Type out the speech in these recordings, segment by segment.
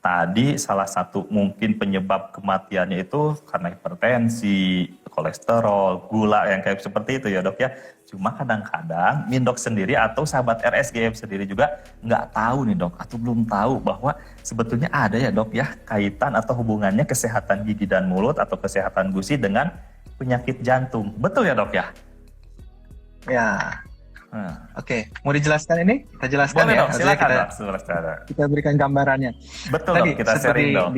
tadi salah satu mungkin penyebab kematiannya itu karena hipertensi, kolesterol, gula yang kayak seperti itu ya dok ya. Cuma kadang-kadang Mindok sendiri atau sahabat RSGM sendiri juga nggak tahu nih dok, atau belum tahu bahwa sebetulnya ada ya dok ya kaitan atau hubungannya kesehatan gigi dan mulut atau kesehatan gusi dengan penyakit jantung. Betul ya dok ya? Ya, oke. Mau dijelaskan ini? Kita jelaskan Boleh ya. dok, silakan kita, dok. Silakan. kita berikan gambarannya. Betul Tadi dok, kita seperti sharing dok.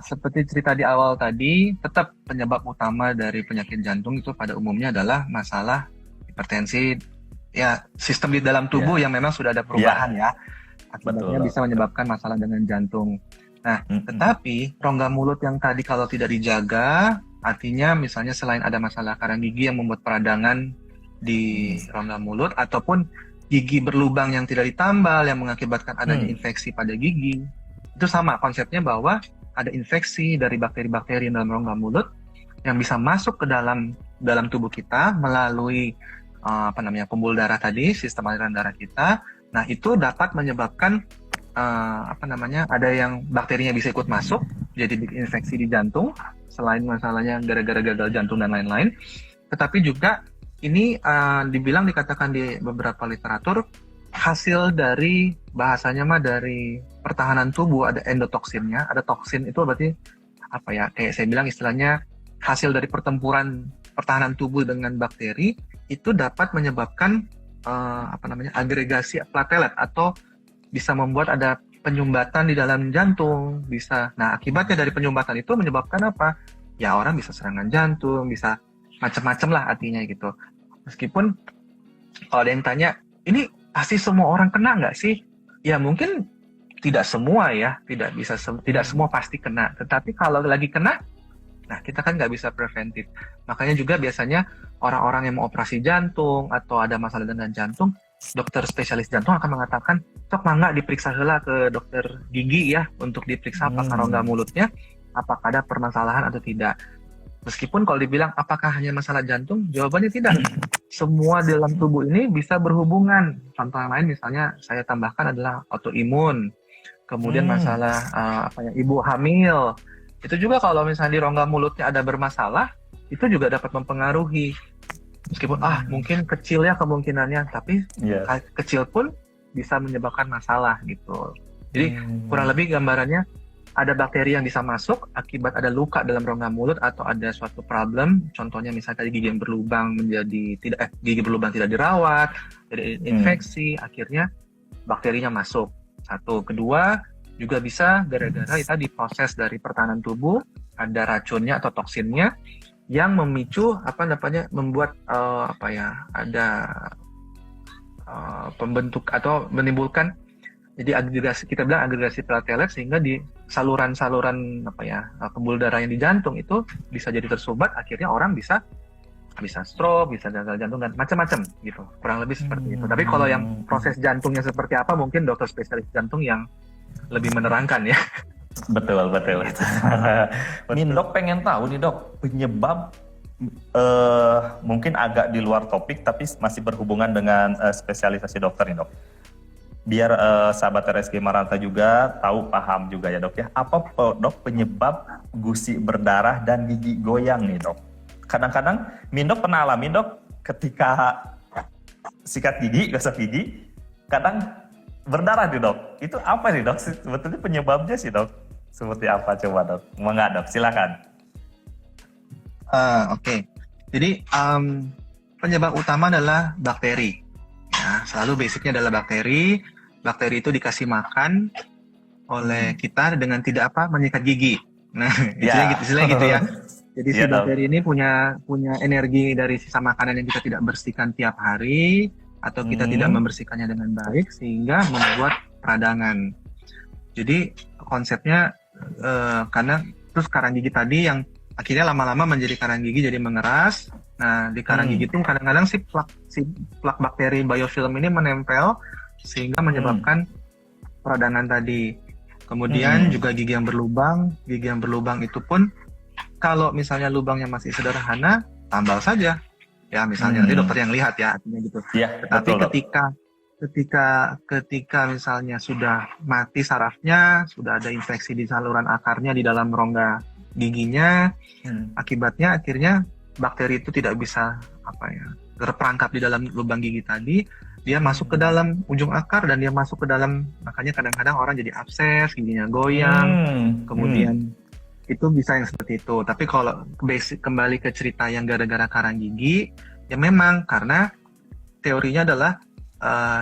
seperti cerita di awal tadi, tetap penyebab utama dari penyakit jantung itu pada umumnya adalah masalah hipertensi, ya sistem di dalam tubuh yang memang sudah ada perubahan ya. Akibatnya Betul, bisa menyebabkan masalah dengan jantung. Nah, tetapi rongga mulut yang tadi kalau tidak dijaga, artinya misalnya selain ada masalah karang gigi yang membuat peradangan di rongga mulut ataupun gigi berlubang yang tidak ditambal yang mengakibatkan adanya infeksi pada gigi, itu sama konsepnya bahwa ada infeksi dari bakteri-bakteri dalam rongga mulut yang bisa masuk ke dalam tubuh kita melalui pembuluh darah tadi, sistem aliran darah kita. Nah, itu dapat menyebabkan ada yang bakterinya bisa ikut masuk jadi bikin infeksi di jantung, selain masalahnya gara-gara gagal jantung dan lain-lain. Tetapi juga ini dikatakan di beberapa literatur hasil dari bahasanya dari pertahanan tubuh, ada endotoksinnya, ada toksin itu berarti kayak saya bilang istilahnya hasil dari pertempuran pertahanan tubuh dengan bakteri itu dapat menyebabkan agregasi platelet atau bisa membuat ada penyumbatan di dalam jantung, bisa. Nah, akibatnya dari penyumbatan itu menyebabkan apa? Ya, orang bisa serangan jantung, bisa macam-macam lah artinya gitu. Meskipun kalau ada yang tanya, ini pasti semua orang kena nggak sih? Ya mungkin tidak semua ya, tidak semua pasti kena. Tetapi kalau lagi kena, nah kita kan nggak bisa preventif. Makanya juga biasanya orang-orang yang mau operasi jantung atau ada masalah dengan jantung, dokter spesialis jantung akan mengatakan, sok mangga diperiksa heula ke dokter gigi ya, untuk diperiksa apakah rongga mulutnya, apakah ada permasalahan atau tidak. Meskipun kalau dibilang apakah hanya masalah jantung, jawabannya tidak. Semua di dalam tubuh ini bisa berhubungan. Contoh yang lain misalnya saya tambahkan adalah autoimun, kemudian masalah ibu hamil. Itu juga kalau misalnya di rongga mulutnya ada bermasalah, itu juga dapat mempengaruhi. Meskipun mungkin kecil ya kemungkinannya, tapi kecil pun bisa menyebabkan masalah gitu. Jadi kurang lebih gambarannya ada bakteri yang bisa masuk akibat ada luka dalam rongga mulut atau ada suatu problem. Contohnya misalnya tadi gigi yang berlubang gigi berlubang tidak dirawat, jadi infeksi, akhirnya bakterinya masuk. Satu, kedua juga bisa gara-gara tadi proses dari pertahanan tubuh ada racunnya atau toksinnya yang memicu membuat ada pembentuk atau menimbulkan jadi kita bilang agregasi platelet sehingga di saluran-saluran pembuluh darah yang di jantung itu bisa jadi tersumbat, akhirnya orang bisa stroke, bisa gagal jantung dan macam-macam gitu. Kurang lebih seperti itu. Tapi kalau yang proses jantungnya seperti apa mungkin dokter spesialis jantung yang lebih menerangkan ya. Betul. Mindok pengen tahu nih dok, penyebab mungkin agak di luar topik tapi masih berhubungan dengan spesialisasi dokter nih dok. Biar sahabat RSG Maranta juga paham juga ya dok ya. Apa dok penyebab gusi berdarah dan gigi goyang nih dok? Kadang-kadang Mindok pernah alami dok ketika sikat gigi, gosok gigi, kadang berdarah nih dok. Itu apa nih dok? Sebetulnya penyebabnya sih dok. Seperti apa coba dok? Mau nggak dok? Silakan. Oke. Jadi penyebab utama adalah bakteri. Ya, selalu basicnya adalah bakteri. Bakteri itu dikasih makan oleh kita dengan tidak menyikat gigi. Nah, istilahnya gitu ya. Jadi si bakteri ini punya energi dari sisa makanan yang kita tidak bersihkan tiap hari atau kita tidak membersihkannya dengan baik sehingga membuat peradangan. Jadi konsepnya karena terus karang gigi tadi yang akhirnya lama-lama menjadi karang gigi jadi mengeras. Nah, di karang gigi itu kadang-kadang si plak bakteri biofilm ini menempel sehingga menyebabkan peradangan tadi. Kemudian juga gigi yang berlubang itu pun kalau misalnya lubangnya masih sederhana, tambal saja. Ya, misalnya nanti dokter yang lihat ya, artinya gitu. Ya, Tapi betul, ketika misalnya sudah mati sarafnya, sudah ada infeksi di saluran akarnya di dalam rongga giginya, akibatnya akhirnya bakteri itu tidak bisa terperangkap di dalam lubang gigi tadi, dia masuk ke dalam ujung akar dan dia masuk ke dalam, makanya kadang-kadang orang jadi abses, giginya goyang, kemudian itu bisa yang seperti itu. Tapi kalau kembali ke cerita yang gara-gara karang gigi, ya memang karena teorinya adalah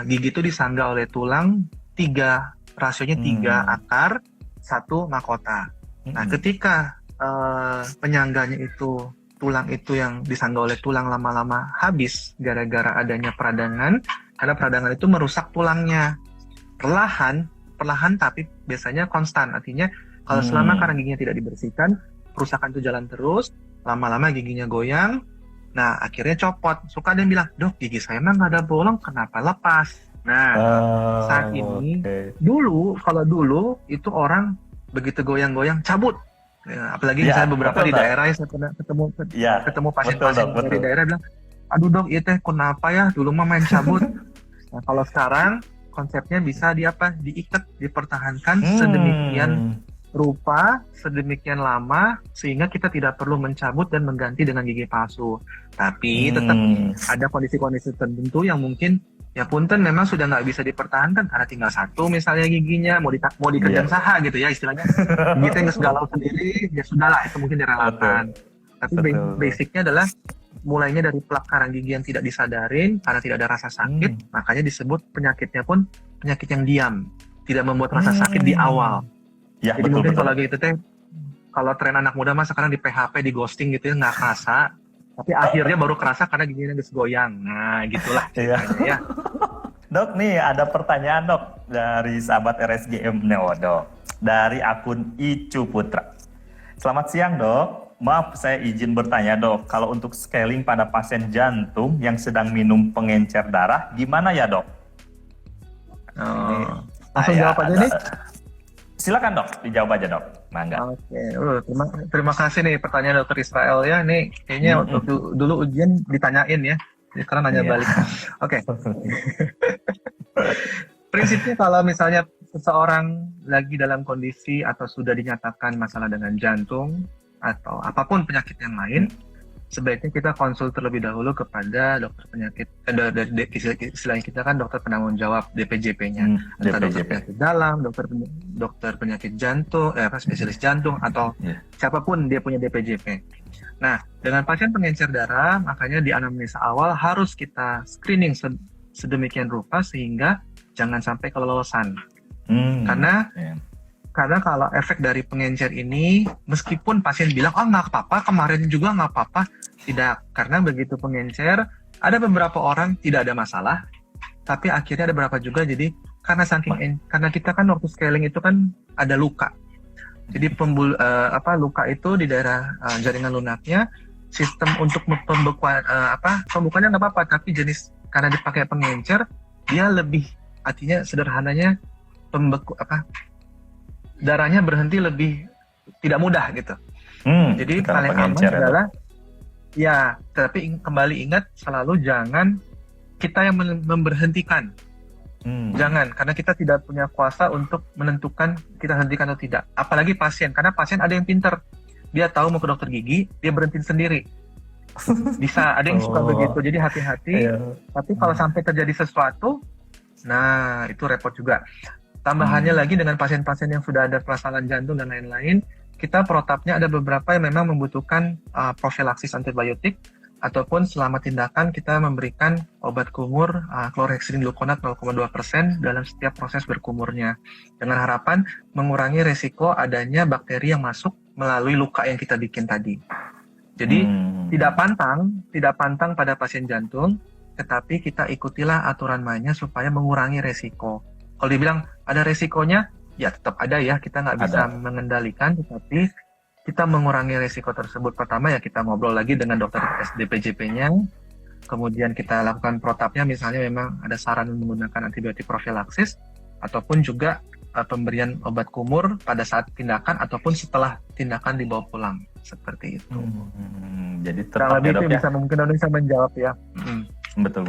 gigi itu disangga oleh tulang rasionya 3 akar, 1 mahkota. Nah, ketika penyangganya itu, tulang itu yang disangga oleh tulang lama-lama habis gara-gara adanya peradangan, karena peradangan itu merusak tulangnya. Perlahan tapi biasanya konstan. Artinya kalau selama karang giginya tidak dibersihkan, kerusakan itu jalan terus, lama-lama giginya goyang, nah akhirnya copot. Suka ada yang bilang, dok gigi saya emang nggak ada bolong, kenapa lepas? Nah, saat ini, kalau dulu itu orang begitu goyang-goyang cabut. Ya, apalagi misalnya beberapa di daerah saya pernah ketemu pasien-pasien dari daerah bilang, aduh dok, itu kenapa ya? Dulu mah main cabut. Nah, kalau sekarang konsepnya bisa diikat, dipertahankan sedemikian rupa, sedemikian lama sehingga kita tidak perlu mencabut dan mengganti dengan gigi palsu. Tapi tetap ada kondisi-kondisi tertentu yang mungkin ya punten memang sudah nggak bisa dipertahankan karena tinggal 1 misalnya giginya mau dikerjain saha gitu ya istilahnya, gigi nggak galau sendiri, ya sudahlah itu mungkin direlakan. Tapi basicnya adalah mulainya dari plak karang gigi yang tidak disadarin karena tidak ada rasa sakit, makanya disebut penyakitnya pun penyakit yang diam, tidak membuat rasa sakit di awal. Ya, jadi mungkin kalau gitu kalau tren anak muda mah sekarang di PHP, di ghosting gitu ya nggak kerasa, tapi akhirnya baru kerasa karena giginya geus goyang. Nah gitulah ceritanya ya. Dok, nih ada pertanyaan dok dari sahabat RSGM Neo dok, dari akun Icu Putra. Selamat siang dok, maaf saya izin bertanya dok, kalau untuk scaling pada pasien jantung yang sedang minum pengencer darah gimana ya dok? Langsung jawab aja nih. Silakan dok, dijawab aja dok. Mangga. Oke, terima kasih nih pertanyaan dokter Israel ya. Nih kayaknya waktu dulu ujian ditanyain ya. Sekarang nanya balik. Oke. Prinsipnya kalau misalnya seseorang lagi dalam kondisi atau sudah dinyatakan masalah dengan jantung atau apapun penyakit yang lain, sebaiknya kita konsul terlebih dahulu kepada dokter penyakit, istilahnya kita kan dokter penanggung jawab DPJP-nya, entah dokter penyakit dalam, dokter penyakit jantung, spesialis jantung atau siapapun dia punya DPJP. Nah, dengan pasien pengencer darah, makanya di anamnesa awal harus kita screening sedemikian rupa sehingga jangan sampai kelolosan. Karena kalau efek dari pengencer ini, meskipun pasien bilang, nggak apa-apa, kemarin juga nggak apa-apa, tidak. Karena begitu pengencer, ada beberapa orang tidak ada masalah, tapi akhirnya ada beberapa juga, jadi karena kita kan waktu scaling itu kan ada luka. Jadi luka itu di daerah jaringan lunaknya, sistem untuk pembukaannya nggak apa-apa, tapi jenis karena dipakai pengencer, dia lebih, artinya sederhananya darahnya berhenti lebih tidak mudah gitu. Jadi paling aman adalah tapi kembali ingat selalu jangan kita yang memberhentikan. Jangan, karena kita tidak punya kuasa untuk menentukan kita hentikan atau tidak. Apalagi pasien, karena pasien ada yang pinter, dia tahu mau ke dokter gigi, dia berhenti sendiri. Bisa, ada yang suka begitu. Jadi hati-hati. Tapi kalau sampai terjadi sesuatu, nah itu repot juga. Tambahannya lagi dengan pasien-pasien yang sudah ada permasalahan jantung dan lain-lain, kita protapnya ada beberapa yang memang membutuhkan profilaksis antibiotik, ataupun selama tindakan kita memberikan obat kumur klorhexidin gluconat 0,2% dalam setiap proses berkumurnya, dengan harapan mengurangi resiko adanya bakteri yang masuk melalui luka yang kita bikin tadi. Jadi tidak pantang pada pasien jantung, tetapi kita ikutilah aturan mainnya supaya mengurangi resiko. Kalau dibilang ada resikonya, ya tetap ada ya, kita nggak bisa mengendalikan, tetapi kita mengurangi resiko tersebut. Pertama ya kita ngobrol lagi dengan dokter DPJP-nya, kemudian kita lakukan protapnya, misalnya memang ada saran menggunakan antibiotik profilaksis, ataupun juga pemberian obat kumur pada saat tindakan ataupun setelah tindakan dibawa pulang, seperti itu. Jadi tetap lebih itu bisa mungkin bisa menjawab ya. Betul.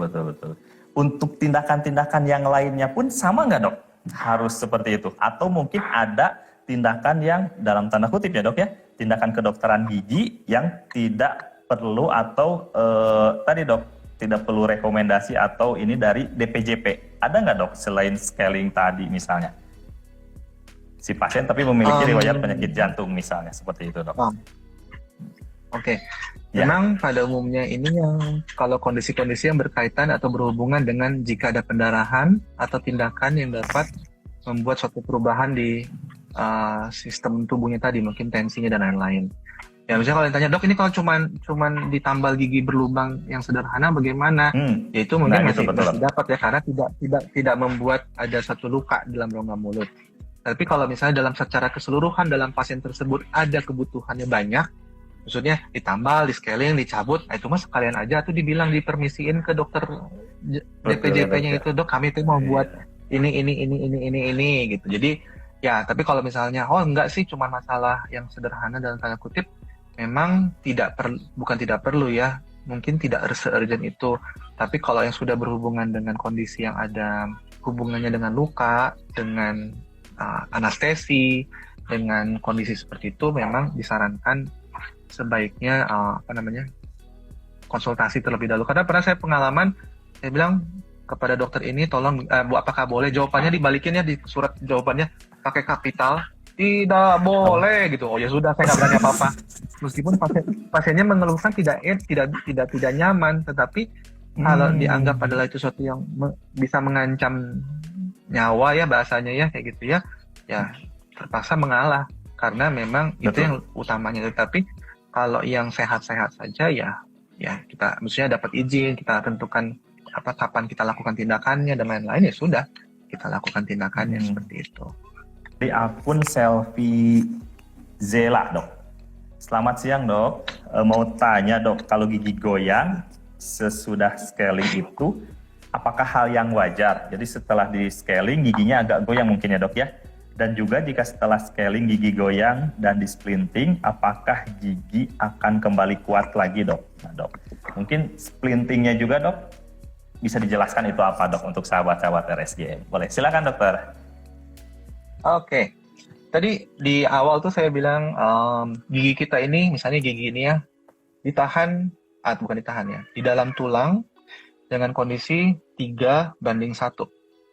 Untuk tindakan-tindakan yang lainnya pun sama nggak dok? Harus seperti itu? Atau mungkin ada tindakan yang dalam tanda kutip ya dok ya, tindakan kedokteran gigi yang tidak perlu atau tadi dok, tidak perlu rekomendasi atau ini dari DPJP. Ada nggak dok selain scaling tadi misalnya? Si pasien tapi memiliki riwayat penyakit jantung misalnya, seperti itu dok. Oke. Ya. Memang pada umumnya ini yang kalau kondisi-kondisi yang berkaitan atau berhubungan dengan jika ada pendarahan atau tindakan yang dapat membuat suatu perubahan di sistem tubuhnya tadi, mungkin tensinya dan lain-lain. Ya misalnya kalau ditanya, dok ini kalau cuman ditambal gigi berlubang yang sederhana bagaimana? Ya itu mungkin masih dapat ya, karena tidak membuat ada satu luka dalam rongga mulut. Tapi kalau misalnya dalam secara keseluruhan dalam pasien tersebut ada kebutuhannya banyak, maksudnya ditambal, di scaling, dicabut, nah itu mah sekalian aja tuh dibilang dipermisiin ke dokter DPJP-nya itu, dok kami tuh mau buat ini gitu. Jadi ya, tapi kalau misalnya enggak sih cuma masalah yang sederhana dalam tanda kutip, memang bukan tidak perlu ya, mungkin tidak se-urgent itu. Tapi kalau yang sudah berhubungan dengan kondisi yang ada hubungannya dengan luka, dengan anestesi, dengan kondisi seperti itu, memang disarankan sebaiknya konsultasi terlebih dahulu. Karena pernah saya pengalaman, saya bilang kepada dokter ini, tolong Bu, apakah boleh? Jawabannya dibalikin ya, di surat jawabannya pakai kapital, tidak boleh gitu. Oh ya sudah, saya nggak berani apa-apa. Meskipun pasiennya mengeluhkan tidak nyaman, tetapi kalau dianggap adalah itu sesuatu yang bisa mengancam nyawa ya bahasanya ya kayak gitu ya, ya terpaksa mengalah karena memang itu yang utamanya. Tetapi kalau yang sehat-sehat saja ya kita maksudnya dapat izin, kita tentukan kapan kita lakukan tindakannya dan lain-lain, ya sudah kita lakukan tindakannya seperti itu. Di akun Selfie Zela dok. Selamat siang dok. Mau tanya dok, kalau gigi goyang sesudah scaling itu apakah hal yang wajar? Jadi setelah di scaling giginya agak goyang mungkin ya dok ya. Dan juga jika setelah scaling gigi goyang dan di splinting, apakah gigi akan kembali kuat lagi dok? Nah dok, mungkin splintingnya juga dok, bisa dijelaskan itu apa dok untuk sahabat-sahabat RSGM? Boleh, silakan dokter. Oke, tadi di awal tuh saya bilang gigi kita ini, misalnya gigi ini ya, bukan ditahan ya, di dalam tulang dengan kondisi 3:1.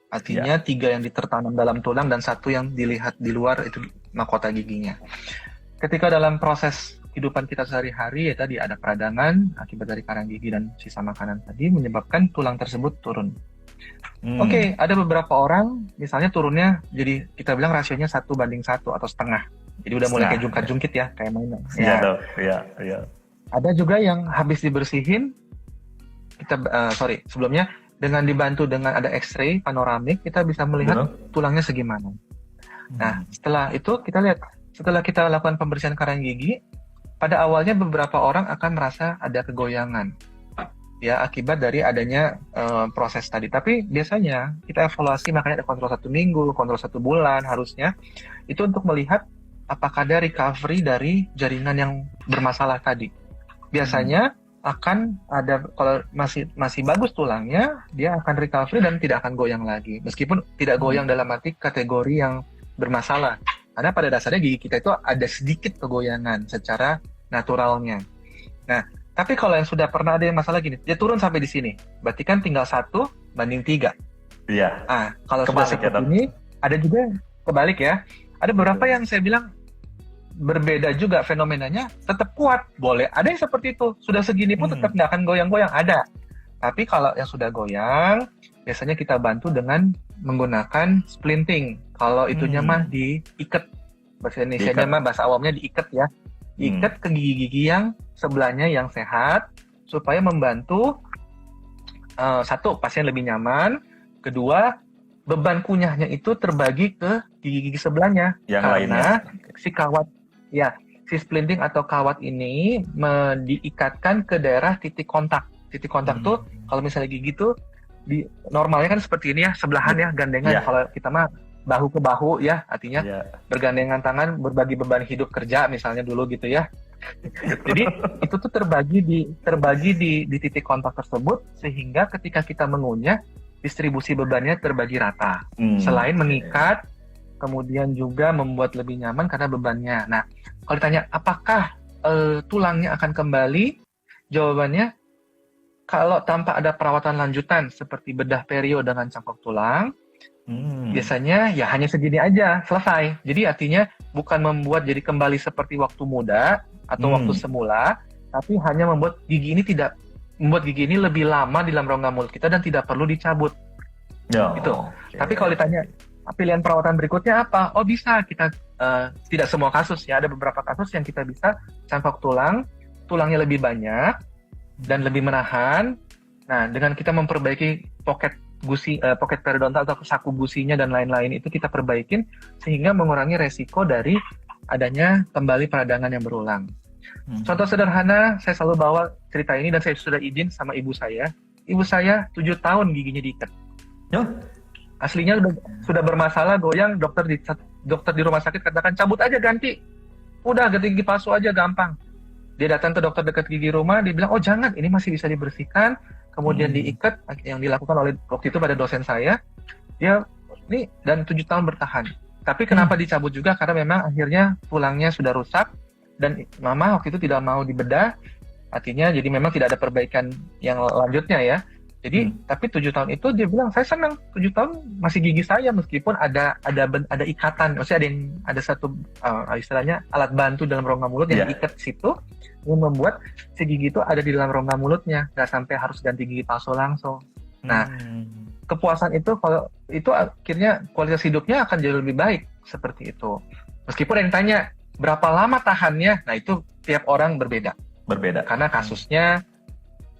Artinya 3 yang ditertanam dalam tulang dan 1 yang dilihat di luar itu mahkota giginya. Ketika dalam proses kehidupan kita sehari-hari ya tadi ada peradangan akibat dari karang gigi dan sisa makanan tadi menyebabkan tulang tersebut turun. Oke, ada beberapa orang misalnya turunnya jadi kita bilang rasionya 1:1 atau setengah. Jadi udah mulai kayak jungkat-jungkit ya, kayak mainan. Iya dok, iya. Ada juga yang habis dibersihin, sebelumnya dengan dibantu dengan ada X-ray panoramik, kita bisa melihat tulangnya segimana. Nah, setelah itu kita lihat, setelah kita lakukan pembersihan karang gigi, pada awalnya beberapa orang akan merasa ada kegoyangan, ya akibat dari adanya proses tadi. Tapi biasanya kita evaluasi, makanya ada kontrol 1 minggu, kontrol 1 bulan harusnya, itu untuk melihat apakah ada recovery dari jaringan yang bermasalah tadi. Biasanya akan ada, kalau masih bagus tulangnya, dia akan recovery dan tidak akan goyang lagi. Meskipun tidak goyang dalam arti kategori yang bermasalah. Karena pada dasarnya gigi kita itu ada sedikit kegoyangan secara naturalnya. Nah, tapi kalau yang sudah pernah ada yang masalah gini, dia turun sampai di sini. Berarti kan tinggal 1:3. Iya. Kalau sudah seperti ini, ada juga kebalik ya. Ada beberapa yang saya bilang berbeda juga fenomenanya, tetap kuat, boleh. Ada yang seperti itu, sudah segini pun tetap nggak akan goyang-goyang, ada. Tapi kalau yang sudah goyang, biasanya kita bantu dengan menggunakan splinting. Kalau itunya mah diikat, bahasa Indonesianya mah bahasa awamnya diikat ya. Diikat ke gigi-gigi yang sebelahnya yang sehat, supaya membantu satu, pasien lebih nyaman, kedua, beban kunyahnya itu terbagi ke gigi-gigi sebelahnya. Yang lainnya. Si kawat, si splinting atau kawat ini diikatkan ke daerah titik kontak. Titik kontak tuh, kalau misalnya gigi tuh, normalnya kan seperti ini ya, sebelahan ya, gandengan. Kalau kita mah bahu ke bahu ya, artinya bergandengan tangan, berbagi beban hidup kerja misalnya dulu gitu ya. Jadi itu tuh terbagi di titik kontak tersebut sehingga ketika kita mengunyah distribusi bebannya terbagi rata. Selain mengikat, kemudian juga membuat lebih nyaman karena bebannya. Nah, kalau ditanya apakah tulangnya akan kembali, jawabannya kalau tanpa ada perawatan lanjutan seperti bedah perio dengan cangkok tulang, biasanya ya hanya segini aja, selesai. Jadi artinya bukan membuat jadi kembali seperti waktu muda atau waktu semula, tapi hanya membuat gigi ini lebih lama di dalam rongga mulut kita dan tidak perlu dicabut. Gitu. Okay. Tapi kalau ditanya pilihan perawatan berikutnya apa? Oh bisa, kita tidak semua kasus ya, ada beberapa kasus yang kita bisa cangkok tulangnya lebih banyak dan lebih menahan. Nah, dengan kita memperbaiki pocket periodontal atau saku gusinya dan lain-lain itu kita perbaikin sehingga mengurangi resiko dari adanya kembali peradangan yang berulang. Contoh sederhana, saya selalu bawa cerita ini dan saya sudah izin sama ibu saya. Ibu saya 7 tahun giginya diikat. Aslinya sudah bermasalah, goyang, dokter di rumah sakit katakan cabut aja, ganti. Udah, ganti gigi palsu aja, gampang. Dia datang ke dokter dekat gigi rumah, dia bilang, oh jangan, ini masih bisa dibersihkan. Kemudian diikat, yang dilakukan oleh waktu itu pada dosen saya. Dia, ini, dan 7 tahun bertahan. Tapi kenapa dicabut juga? Karena memang akhirnya tulangnya sudah rusak. Dan mama waktu itu tidak mau dibedah. Artinya, jadi memang tidak ada perbaikan yang lanjutnya ya. Jadi, tapi 7 tahun itu dia bilang, saya senang 7 tahun masih gigi saya meskipun ada ikatan, maksudnya ada satu istilahnya alat bantu dalam rongga mulut yang diikat situ yang membuat si gigi itu ada di dalam rongga mulutnya, nggak sampai harus ganti gigi palsu langsung. Nah, kepuasan itu kalau itu akhirnya kualitas hidupnya akan jauh lebih baik seperti itu. Meskipun yang tanya berapa lama tahannya, nah itu tiap orang berbeda. Karena kasusnya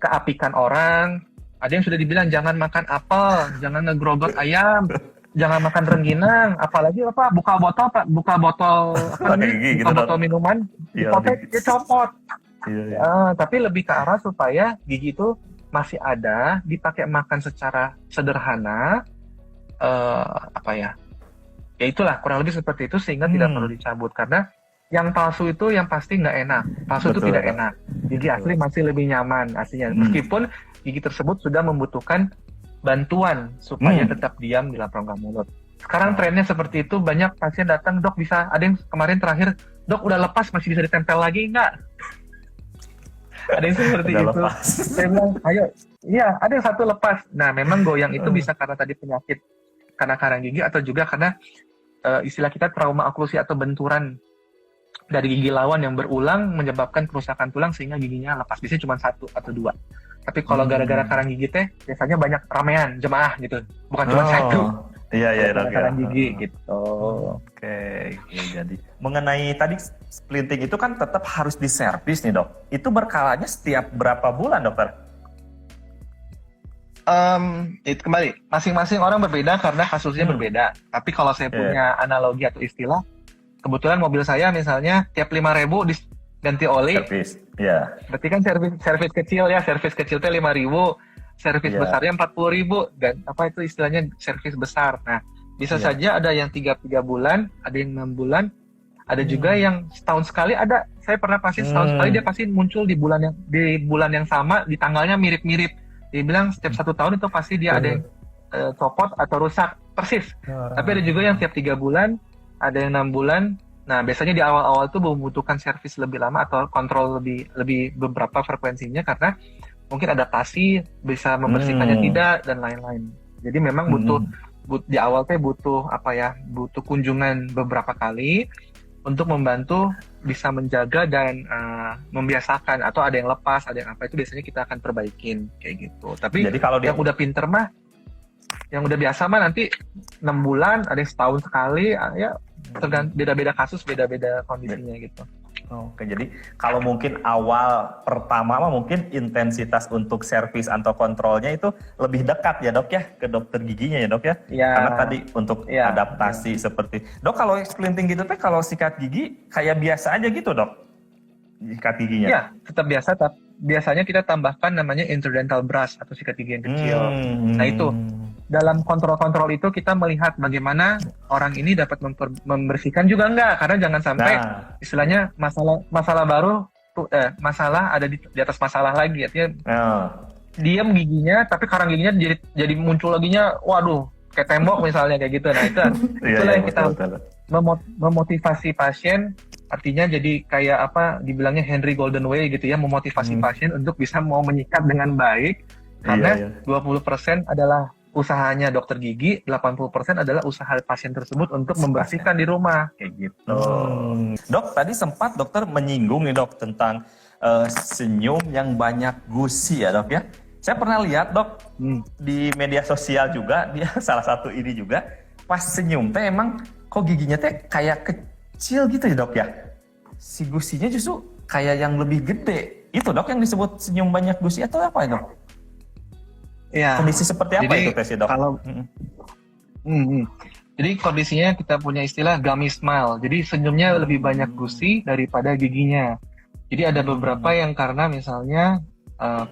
keapikan orang. Ada yang sudah dibilang jangan makan apel, jangan ngegrogot ayam, jangan makan rengginang, apalagi buka botol minuman, dipotek, dia copot. Tapi lebih ke arah supaya gigi itu masih ada, dipakai makan secara sederhana, ya itulah kurang lebih seperti itu sehingga tidak perlu dicabut karena yang palsu itu yang pasti nggak enak, itu tidak enak. Gigi asli masih lebih nyaman aslinya, meskipun gigi tersebut sudah membutuhkan bantuan supaya tetap diam di dalam rongga mulut. Sekarang trennya seperti itu, banyak pasien datang, dok bisa, ada yang kemarin terakhir, dok udah lepas masih bisa ditempel lagi enggak? Ada yang seperti udah itu. Lepas. Saya bilang, ayo, iya ada yang satu lepas. Nah memang goyang itu bisa karena tadi penyakit karena karang gigi atau juga karena istilah kita trauma oklusi atau benturan dari gigi lawan yang berulang menyebabkan kerusakan tulang sehingga giginya lepas. Biasanya cuma 1 atau 2. Tapi kalau gara-gara karang gigi teh biasanya banyak ramean jemaah gitu, bukan cuma 1. Iya karang gigi gitu. Oke, jadi mengenai tadi splinting itu kan tetap harus diservis nih dok. Itu berkalanya setiap berapa bulan dokter? Itu kembali masing-masing orang berbeda karena kasusnya berbeda. Tapi kalau saya punya analogi atau istilah, kebetulan mobil saya misalnya tiap 5.000 ganti oli. Servis, ya. Berarti kan servis kecil ya, servis kecil teh 5.000, servis besarnya 40.000 dan apa itu istilahnya servis besar. Nah, bisa saja ada yang 3 bulan, ada yang 6 bulan, ada juga yang setahun sekali. Ada, saya pernah pasien setahun sekali dia pasti muncul di bulan yang sama, di tanggalnya mirip-mirip. Dia bilang setiap 1 tahun itu pasti dia ada yang copot atau rusak persis. Tapi ada juga yang tiap 3 bulan, ada yang 6 bulan. Nah, biasanya di awal-awal itu membutuhkan servis lebih lama atau kontrol lebih beberapa frekuensinya karena mungkin adaptasi bisa membersihkannya tidak dan lain-lain. Jadi memang di awal butuh butuh kunjungan beberapa kali untuk membantu bisa menjaga dan membiasakan atau ada yang lepas, ada yang apa itu biasanya kita akan perbaikin kayak gitu. Tapi jadi kalau yang udah pinter mah, yang udah biasa mah nanti 6 bulan, ada yang setahun sekali, ya beda-beda kasus, beda-beda kondisinya gitu. Oke, jadi kalau mungkin awal pertama mah mungkin intensitas untuk servis atau kontrolnya itu lebih dekat ya dok ya ke dokter giginya ya dok ya? Ya. Karena tadi untuk adaptasi seperti dok kalau splinting gitu teh kalau sikat gigi kayak biasa aja gitu dok? Sikat giginya? Ya, tetap biasa. Biasanya kita tambahkan namanya interdental brush atau sikat gigi yang kecil. Nah itu dalam kontrol-kontrol itu kita melihat bagaimana orang ini dapat membersihkan juga enggak, karena jangan sampai istilahnya masalah baru masalah ada di atas masalah lagi, artinya diam giginya tapi karang giginya jadi muncul laginya, waduh kayak tembok misalnya kayak gitu. Nah itulah yang kita memotivasi pasien, artinya jadi kayak apa dibilangnya Henry Golden Way gitu ya, memotivasi pasien untuk bisa mau menyikat dengan baik, karena 20% adalah usahanya dokter gigi, 80% adalah usaha pasien tersebut untuk membersihkan di rumah kayak gitu. Dok, tadi sempat dokter menyinggung nih dok tentang senyum yang banyak gusi ya dok ya. Saya pernah lihat dok di media sosial juga, dia salah satu ini juga pas senyum teh emang kok giginya teh kayak kecil gitu ya dok ya. Si gusinya justru kayak yang lebih gede. Itu dok yang disebut senyum banyak gusi atau apa ya dok? Ya. Kondisi seperti apa itu tes dok? Kalau jadi kondisinya kita punya istilah gummy smile. Jadi senyumnya lebih banyak gusi daripada giginya. Jadi ada beberapa yang karena misalnya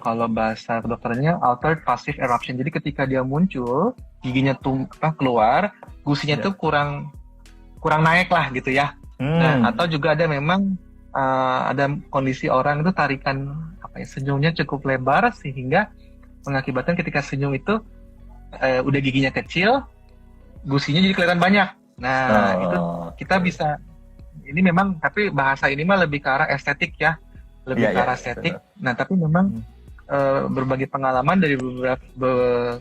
kalau bahasa kedokterannya altered passive eruption. Jadi ketika dia muncul, giginya keluar, gusinya tuh kurang naik lah gitu ya. Nah, atau juga ada memang ada kondisi orang itu tarikan senyumnya cukup lebar sehingga mengakibatkan ketika senyum itu udah giginya kecil, gusinya jadi kelihatan banyak. Nah, itu kita bisa, ini memang, tapi bahasa ini mah lebih ke arah estetik ya, lebih ke arah estetik. Nah, tapi memang berbagi pengalaman dari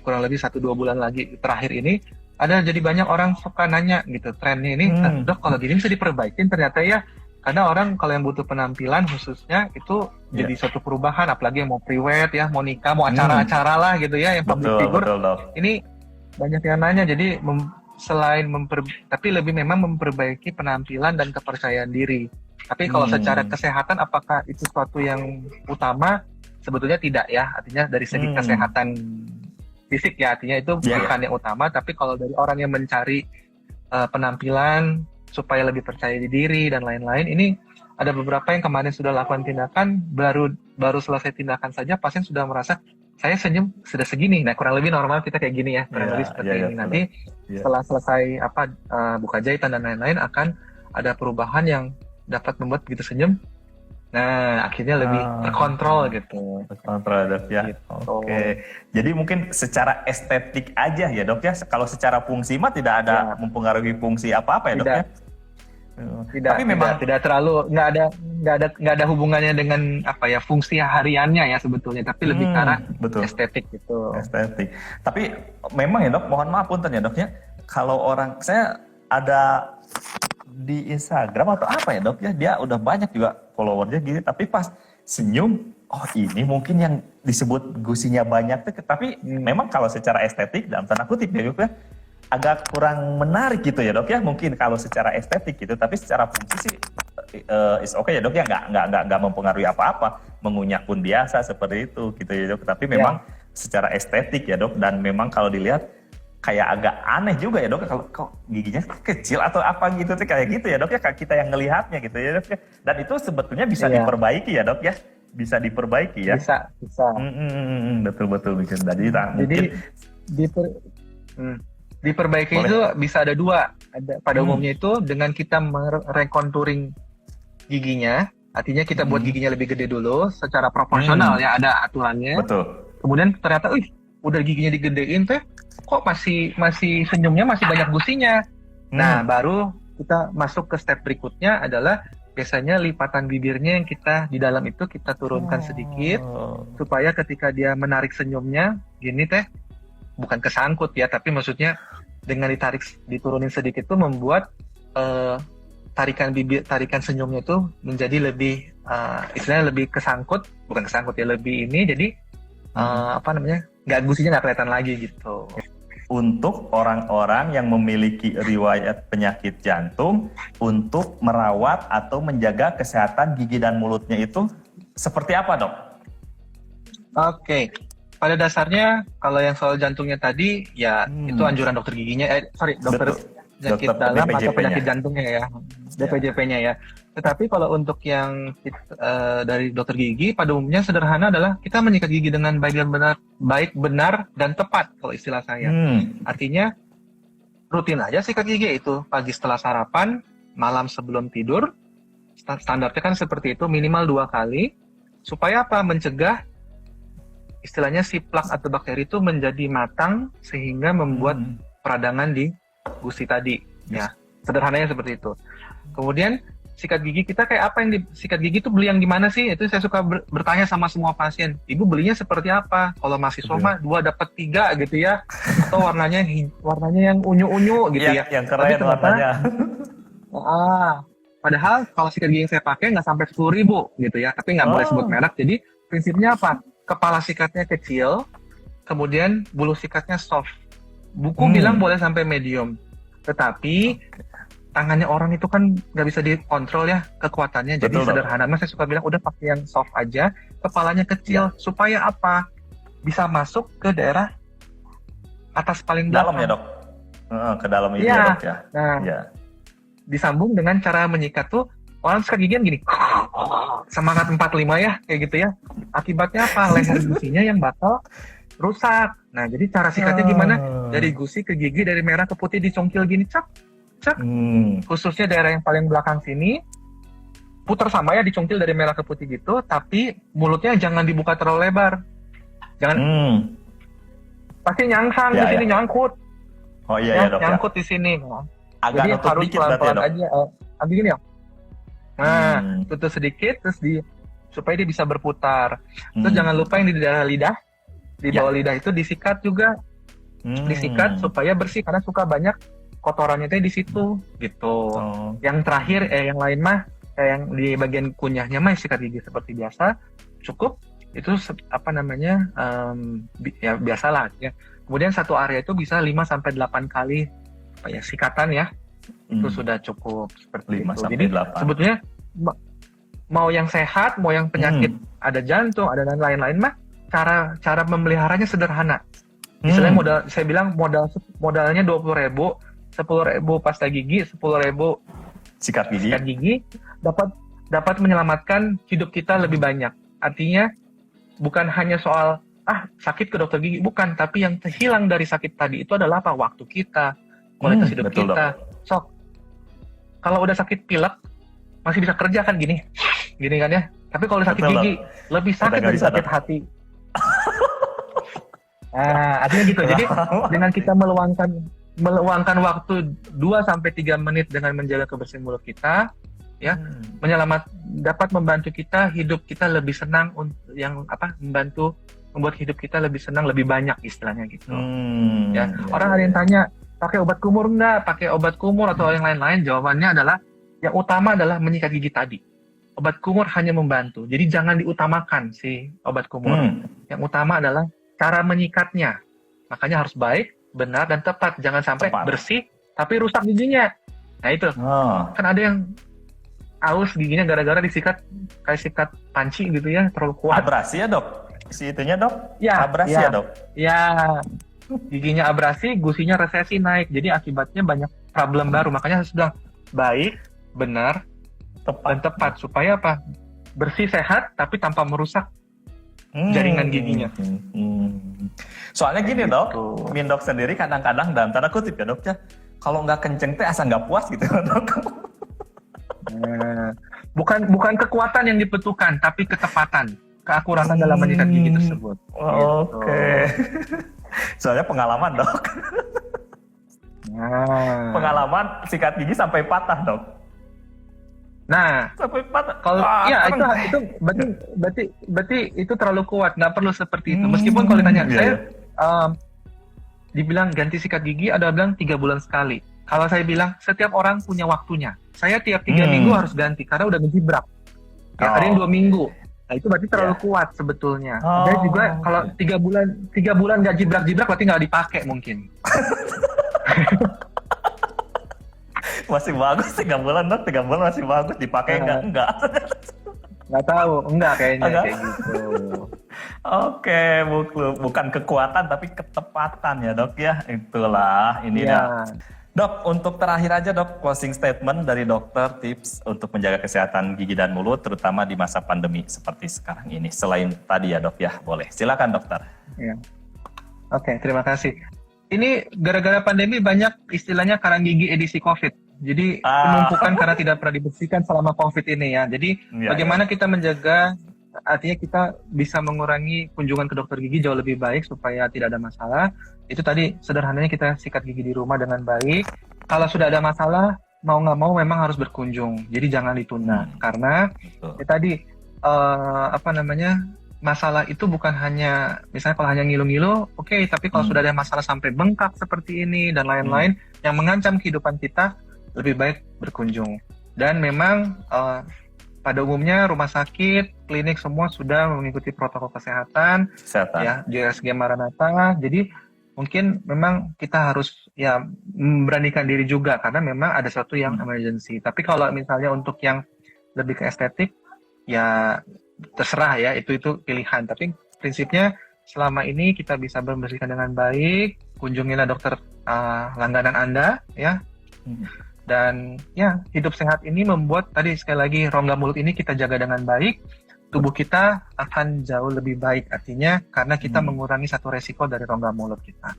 kurang lebih 1-2 bulan lagi terakhir ini, ada jadi banyak orang suka nanya gitu, trennya ini, dok kalau gini bisa diperbaikin ternyata ya. Karena orang kalau yang butuh penampilan khususnya itu jadi suatu perubahan, apalagi yang mau priwet ya, mau nikah, mau acara-acara lah gitu ya, yang public figure. Ini banyak yang nanya, jadi selain tapi lebih memang memperbaiki penampilan dan kepercayaan diri. Tapi kalau secara kesehatan apakah itu sesuatu yang utama? Sebetulnya tidak ya, artinya dari segi kesehatan fisik ya, artinya itu bukan yang utama. Tapi kalau dari orang yang mencari penampilan supaya lebih percaya diri dan lain-lain, ini ada beberapa yang kemarin sudah lakukan tindakan, baru selesai tindakan saja pasien sudah merasa saya senyum sudah segini. Nah, kurang lebih normal kita kayak gini ya, kurang lebih seperti ini. Nanti setelah selesai buka jahitan dan lain-lain akan ada perubahan yang dapat membuat begitu senyum. Nah, akhirnya lebih terkontrol gitu. Terkontrol dok ya. Gitu. Oke. Jadi mungkin secara estetik aja ya dok ya. Kalau secara fungsi mah tidak ada mempengaruhi fungsi apa-apa ya dok ya. Tapi memang tidak terlalu, nggak ada hubungannya dengan fungsi hariannya ya sebetulnya, tapi lebih ke arah estetik gitu. Estetik. Tapi memang ya dok, mohon maaf punten ya dok ya, kalau orang saya ada di Instagram atau apa ya dok ya, dia udah banyak juga followernya gitu, tapi pas senyum, oh ini mungkin yang disebut gusinya banyak tuh, tapi memang kalau secara estetik dalam tanda kutip ya dok ya, agak kurang menarik gitu ya dok ya, mungkin kalau secara estetik gitu, tapi secara fungsi sih is okay ya dok ya, nggak mempengaruhi apa-apa, mengunyah pun biasa seperti itu gitu ya dok, tapi memang secara estetik ya dok, dan memang kalau dilihat kayak agak aneh juga ya dok, kalau kok giginya kecil atau apa gitu tuh kayak gitu ya dok ya, kita yang ngelihatnya gitu ya dok ya, dan itu sebetulnya bisa diperbaiki ya dok ya, bisa diperbaiki ya. Bisa. Betul bisa. Jadi diperbaiki itu bisa ada dua. Pada umumnya itu dengan kita merekonturing giginya, artinya kita buat giginya lebih gede dulu secara proporsional ya, ada aturannya. Betul. Kemudian ternyata, udah giginya digedein teh, kok masih senyumnya masih banyak gusinya. Nah, baru kita masuk ke step berikutnya adalah biasanya lipatan bibirnya yang kita di dalam itu kita turunkan sedikit supaya ketika dia menarik senyumnya gini teh, bukan kesangkut ya, tapi maksudnya dengan diturunin sedikit tuh membuat tarikan senyumnya itu menjadi lebih istilahnya lebih bukan kesangkut ya, lebih ini, jadi gusinya nggak kelihatan lagi gitu. Untuk orang-orang yang memiliki riwayat penyakit jantung, untuk merawat atau menjaga kesehatan gigi dan mulutnya itu seperti apa dok? Oke. Pada dasarnya kalau yang soal jantungnya tadi ya itu anjuran dokter giginya, dokter penyakit dalam atau penyakit jantungnya ya. DPJP-nya ya. Tetapi kalau untuk yang dari dokter gigi, pada umumnya sederhana adalah kita menyikat gigi dengan baik, benar, dan tepat kalau istilah saya. Artinya rutin aja sikat gigi itu pagi setelah sarapan, malam sebelum tidur. Standarnya kan seperti itu, minimal 2 kali. Supaya apa? Mencegah istilahnya si plak atau bakteri itu menjadi matang sehingga membuat peradangan di gusi tadi. Ya, sederhananya seperti itu. Kemudian sikat gigi kita kayak apa yang sikat gigi itu beli yang gimana sih? Itu saya suka bertanya sama semua pasien. Ibu belinya seperti apa? Kalau mahasiswa mah 2 dapat 3 gitu ya. Atau warnanya yang unyu-unyu gitu ya. Yang keren warnanya. Padahal kalau sikat gigi yang saya pakai nggak sampai 10.000 gitu ya. Tapi nggak boleh sebut merek. Jadi prinsipnya apa? Kepala sikatnya kecil, kemudian bulu sikatnya soft. Buku bilang boleh sampai medium. Tetapi tangannya orang itu kan nggak bisa dikontrol ya kekuatannya. Jadi sederhana. Saya suka bilang udah pakai yang soft aja, kepalanya kecil. Supaya apa? Bisa masuk ke daerah atas paling dalam belakang. Ya dok? Ke dalam ini ya dok ya? Nah, disambung dengan cara menyikat tuh, orang sikat gigian gini, semangat 45 ya, kayak gitu ya. Akibatnya apa? Leher gusinya yang bakal rusak. Nah, jadi cara sikatnya gimana? Dari gusi ke gigi, dari merah ke putih dicongkil gini, cak. Khususnya daerah yang paling belakang sini, putar sama ya, dicongkil dari merah ke putih gitu, tapi mulutnya jangan dibuka terlalu lebar. Jangan, pasti nyangsang di sini, nyangkut. Oh iya ya dok nyangkut di sini. Agak jadi nutup harus dikit pelan-pelan berarti ya, aja. Gini ya. Nah, tutup sedikit, terus supaya dia bisa berputar. Terus jangan lupa yang di daerah lidah, di bawah lidah itu disikat juga, disikat supaya bersih karena suka banyak kotorannya itu di situ, gitu. Yang terakhir, yang lain mah, yang di bagian kunyahnya mah sikat gigi seperti biasa, cukup. Itu apa namanya, ya biasalah. Ya. Kemudian satu area itu bisa 5-8 kali sikatan ya. Itu sudah cukup seperti 5 itu. Jadi 8. Sebetulnya mau yang sehat, mau yang penyakit ada jantung, ada dan lain-lain mah cara memeliharanya sederhana. Misalnya saya bilang modalnya 20.000, 10.000 pasta gigi, 10.000 sikat gigi dapat menyelamatkan hidup kita lebih banyak. Artinya bukan hanya soal sakit ke dokter gigi, bukan, tapi yang hilang dari sakit tadi itu adalah apa? Waktu kita, kualitas hidup kita. Sok, kalau udah sakit pilek masih bisa kerja kan gini kan ya. Tapi kalau udah sakit gigi lebih sakit dari sakit hati. Artinya gitu. Jadi dengan kita meluangkan waktu 2-3 menit dengan menjaga kebersihan mulut kita, ya, dapat membantu kita hidup kita lebih senang, membuat hidup kita lebih senang, lebih banyak istilahnya gitu. Orang ada yang tanya, pakai obat kumur enggak? Pakai obat kumur atau yang lain-lain? Jawabannya adalah, yang utama adalah menyikat gigi tadi. Obat kumur hanya membantu. Jadi jangan diutamakan si obat kumur. Yang utama adalah cara menyikatnya. Makanya harus baik, benar, dan tepat. Jangan sampai bersih, tapi rusak giginya. Nah itu. Kan ada yang aus giginya gara-gara disikat, kayak sikat panci gitu ya, terlalu kuat. Abrasi ya dok? Si itunya dok? Ya. Abrasi ya dok? Ya. Giginya abrasi, gusinya resesi naik. Jadi akibatnya banyak problem baru. Makanya harus bilang baik, benar, dan tepat. Supaya apa? Bersih, sehat, tapi tanpa merusak jaringan giginya. Soalnya gini dok, Mindok sendiri kadang-kadang dalam tanda kutip ya dok ya, kalau nggak kenceng teh asa nggak puas gitu dok. Bukan kekuatan yang dibutuhkan, tapi ketepatan, keakuratan dalam menyikat gigi tersebut. Oke. Soalnya pengalaman dok. Pengalaman sikat gigi sampai patah dok. Nah, sampai patah. Kalau itu berarti itu terlalu kuat, nggak perlu seperti itu. Meskipun kalau ditanya saya, dibilang ganti sikat gigi, ada bilang 3 bulan sekali. Kalau saya bilang setiap orang punya waktunya. Saya tiap 3 minggu harus ganti karena udah ngejibrak. Ada yang 2 minggu. Nah itu berarti terlalu kuat sebetulnya. Dan juga kalau 3 bulan nggak jibrak-jibrak berarti nggak dipakai mungkin. Masih bagus 3 bulan dok, 3 bulan masih bagus, dipakai enggak? Nggak tahu, enggak kayaknya kayak gitu. Oke, bukan kekuatan tapi ketepatan ya dok ya, itulah ini dah. Dok, untuk terakhir aja dok, closing statement dari dokter, tips untuk menjaga kesehatan gigi dan mulut, terutama di masa pandemi seperti sekarang ini. Selain tadi ya dok ya, boleh. Silakan dokter. Ya. Oke, terima kasih. Ini gara-gara pandemi banyak istilahnya karang gigi edisi COVID. Jadi penumpukan karena tidak pernah dibersihkan selama COVID ini ya. Jadi bagaimana kita menjaga, artinya kita bisa mengurangi kunjungan ke dokter gigi jauh lebih baik supaya tidak ada masalah. Itu tadi sederhananya kita sikat gigi di rumah dengan baik. Kalau sudah ada masalah, mau nggak mau memang harus berkunjung. Jadi jangan ditunda. Karena tadi masalah itu bukan hanya, misalnya kalau hanya ngilu-ngilu, oke, tapi kalau sudah ada masalah sampai bengkak seperti ini dan lain-lain yang mengancam kehidupan kita, lebih baik berkunjung. Dan memang pada umumnya rumah sakit, klinik semua sudah mengikuti protokol kesehatan. Ya, JSG Maranatha. Jadi mungkin memang kita harus ya memberanikan diri juga karena memang ada sesuatu yang emergency. Tapi kalau misalnya untuk yang lebih ke estetik, ya terserah ya, itu pilihan. Tapi prinsipnya selama ini kita bisa membersihkan dengan baik, kunjungilah dokter langganan Anda ya. Dan ya, hidup sehat ini membuat tadi sekali lagi rongga mulut ini kita jaga dengan baik, tubuh kita akan jauh lebih baik, artinya karena kita mengurangi satu resiko dari rongga mulut kita.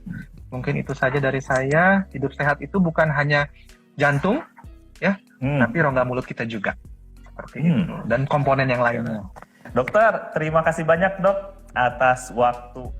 Mungkin itu saja dari saya. Hidup sehat itu bukan hanya jantung ya, tapi rongga mulut kita juga seperti itu, dan komponen yang lainnya. Dokter, terima kasih banyak dok atas waktu